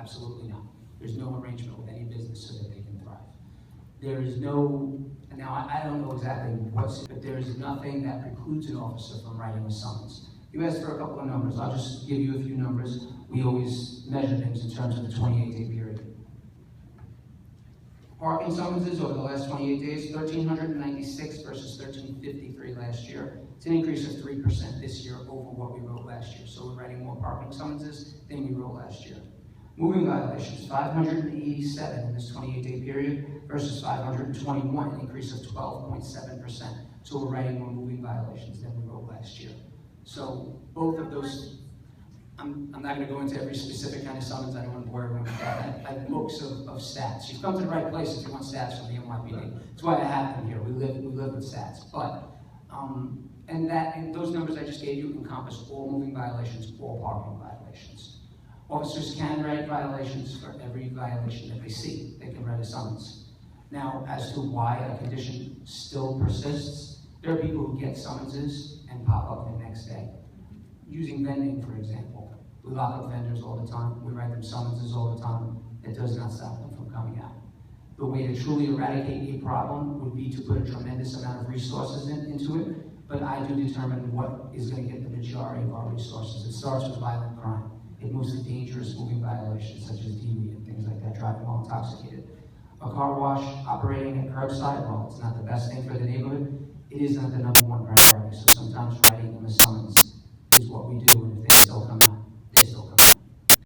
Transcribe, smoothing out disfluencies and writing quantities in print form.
Absolutely not. There's no arrangement with any business so that they can thrive. There is no, now I don't know exactly but there is nothing that precludes an officer from writing a summons. You asked for a couple of numbers. I'll just give you a few numbers. We always measure things in terms of the 28-day period. Parking summonses over the last 28 days, 1,396 versus 1,353 last year. It's an increase of 3% this year over what we wrote last year. So we're writing more parking summonses than we wrote last year. Moving violations, 587 in this 28-day period versus 521, an increase of 12.7%. So we're writing more moving violations than we wrote last year. So both of those, I'm not going to go into every specific kind of summons. I don't want to bore everyone with that. I have books of stats. You've come to the right place if you want stats from the NYPD. That's why I have them here. We live with stats. But and those numbers I just gave you encompass all moving violations, all parking violations. Officers can write violations for every violation that they see. They can write a summons. Now, as to why a condition still persists, there are people who get summonses and pop up the next day. Using vending, for example. We lock up vendors all the time. We write them summonses all the time. It does not stop them from coming out. The way to truly eradicate a problem would be to put a tremendous amount of resources into it, but I do determine what is going to get the majority of our resources. It starts with violent crime. It moves to dangerous moving violations such as DV and things like that, driving while intoxicated. A car wash operating at curbside, while it's not the best thing for the neighborhood, it is not the #1 priority. So sometimes writing them a summons is what we do, and if they